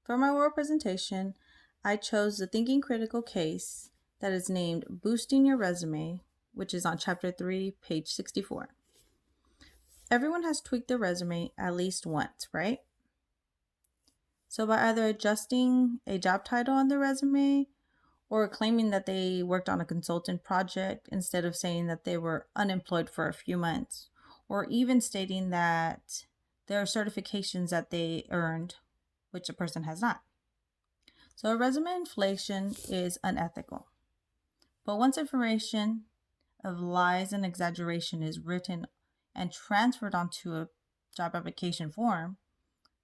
For my oral presentation, I chose the Thinking Critical case that is named Boosting Your Resume, which is on Chapter 3, page 64. Everyone has tweaked their resume at least once, right? So by either adjusting a job title on their resume or claiming that they worked on a consultant project instead of saying that they were unemployed for a few months, or even stating that there are certifications that they earned, which a person has not. So resume inflation is unethical. But once information of lies and exaggeration is written and transferred onto a job application form,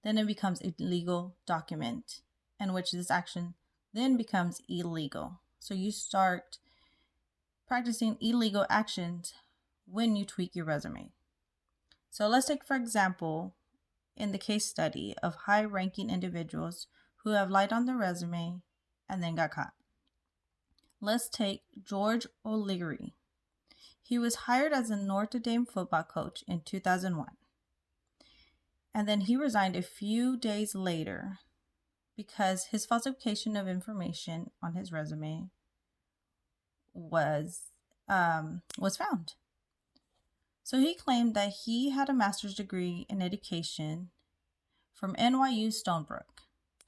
then it becomes a legal document, in which this action then becomes illegal. So you start practicing illegal actions when you tweak your resume. So let's take, for example, in the case study of high-ranking individuals who have lied on their resume and then got caught. Let's take George O'Leary. He was hired as a Notre Dame football coach in 2001. And then he resigned a few days later because his falsification of information on his resume was found. So he claimed that he had a master's degree in education from NYU Stony Brook,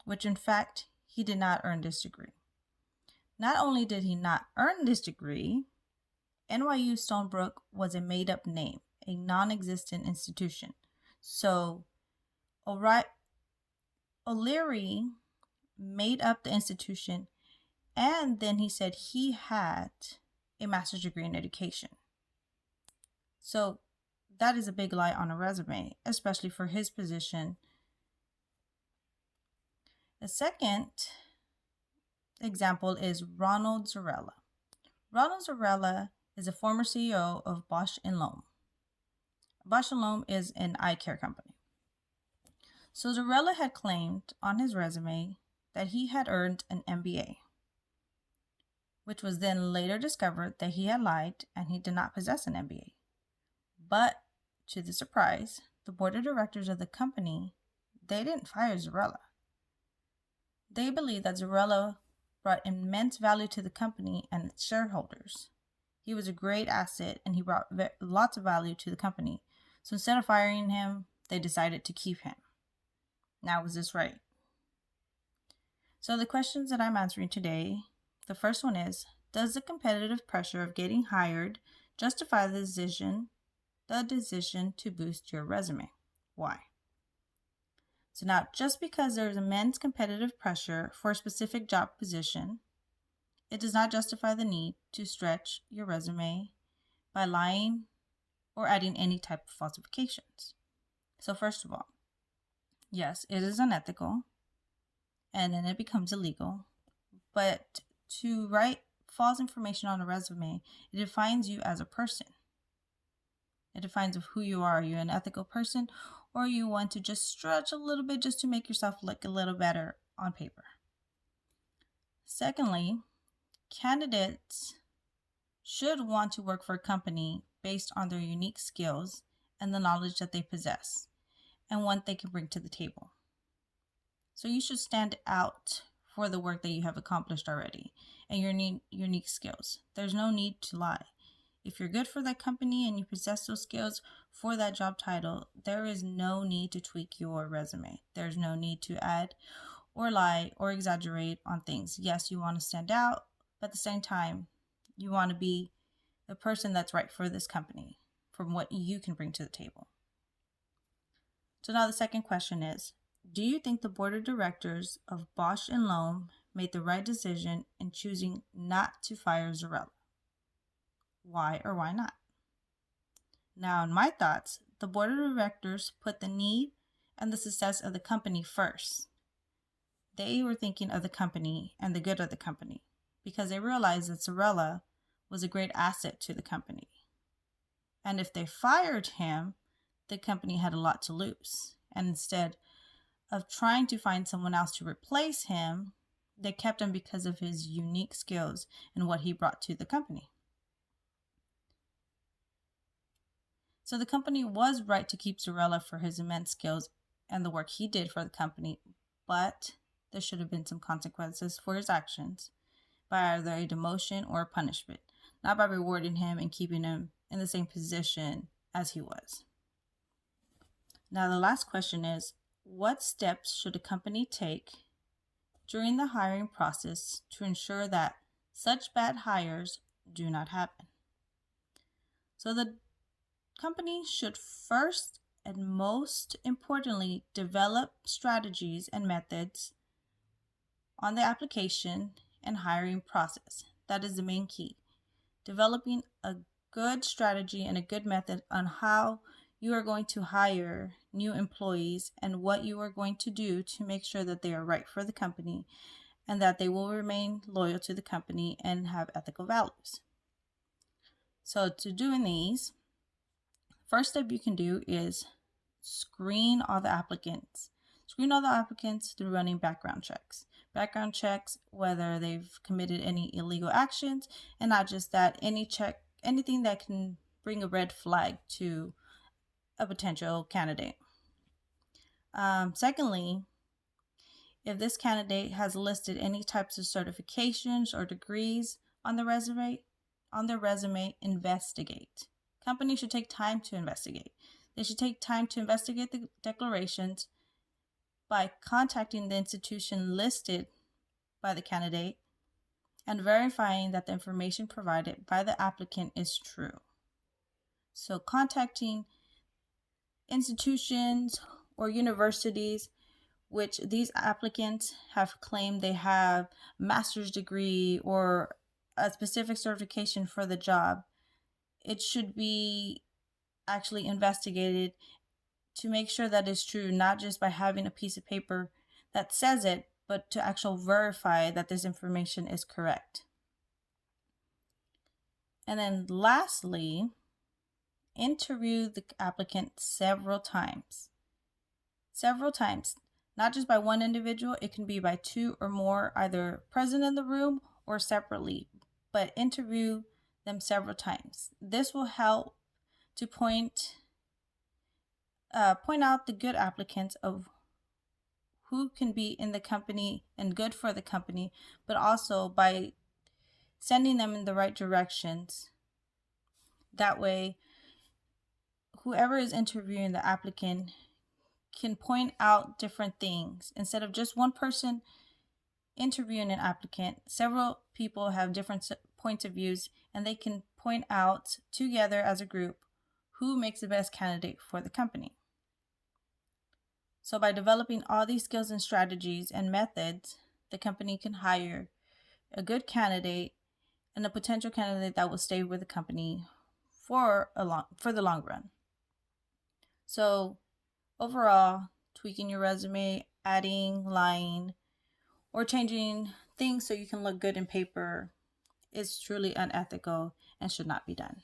which in fact he did not earn this degree. Not only did he not earn this degree, NYU Stony Brook was a made-up name, a non-existent institution. So O'Leary made up the institution, and then he said he had a master's degree in education. So that is a big lie on a resume, especially for his position. The second example is Ronald Zarella. Ronald Zarella is a former CEO of Bausch & Lomb. Bausch & Lomb is an eye care company. So Zarella had claimed on his resume that he had earned an MBA, which was then later discovered that he had lied and he did not possess an MBA. But to the surprise, the board of directors of the company, they didn't fire Zarella. They believed that Zarella brought immense value to the company and its shareholders. He was a great asset and he brought lots of value to the company. So instead of firing him, they decided to keep him. Now, was this right? So the questions that I'm answering today, the first one is, does the competitive pressure of getting hired justify the decision to boost your resume? Why? So now, just because there is immense competitive pressure for a specific job position, it does not justify the need to stretch your resume by lying or adding any type of falsifications. So first of all, yes, it is unethical, and then it becomes illegal. But to write false information on a resume, it defines you as a person. It defines of who you are. Are you an ethical person, or you want to just stretch a little bit just to make yourself look a little better on paper? Secondly, candidates should want to work for a company based on their unique skills and the knowledge that they possess and what they can bring to the table. So you should stand out for the work that you have accomplished already and your unique skills. There's no need to lie. If you're good for that company and you possess those skills for that job title, there is no need to tweak your resume. There's no need to add or lie or exaggerate on things. Yes, you want to stand out, but at the same time, you want to be the person that's right for this company from what you can bring to the table. So now the second question is, do you think the board of directors of Bausch & Lomb made the right decision in choosing not to fire Zarella? Why or why not? Now, in my thoughts, the board of directors put the need and the success of the company first. They were thinking of the company and the good of the company because they realized that Zarella was a great asset to the company. And if they fired him, the company had a lot to lose. And instead of trying to find someone else to replace him, they kept him because of his unique skills and what he brought to the company. So the company was right to keep Zarella for his immense skills and the work he did for the company, but there should have been some consequences for his actions by either a demotion or a punishment, not by rewarding him and keeping him in the same position as he was. Now, the last question is, what steps should a company take during the hiring process to ensure that such bad hires do not happen? So the company should first and most importantly develop strategies and methods on the application and hiring process. That is the main key. Developing a good strategy and a good method on how you are going to hire new employees and what you are going to do to make sure that they are right for the company and that they will remain loyal to the company and have ethical values. So to doing these, first step you can do is screen all the applicants. Screen all the applicants through running background checks. Background checks, whether they've committed any illegal actions, and not just that, anything that can bring a red flag to a potential candidate. Secondly, if this candidate has listed any types of certifications or degrees on their resume, investigate. Companies should take time to investigate. They should take time to investigate the declarations by contacting the institution listed by the candidate and verifying that the information provided by the applicant is true. So contacting institutions or universities which these applicants have claimed they have a master's degree or a specific certification for the job, it should be actually investigated to make sure that it's true, not just by having a piece of paper that says it, but to actually verify that this information is correct. And then lastly, interview the applicant several times. Not just by one individual, it can be by two or more, either present in the room or separately, but interview them several times. This will help to point out the good applicants of who can be in the company and good for the company, but also by sending them in the right directions. That way, whoever is interviewing the applicant can point out different things. Instead of just one person interviewing an applicant, several people have different points of views, and they can point out together as a group who makes the best candidate for the company. So by developing all these skills and strategies and methods, the company can hire a good candidate and a potential candidate that will stay with the company for the long run. So overall, tweaking your resume, adding, lying, or changing things so you can look good in paper is truly unethical and should not be done.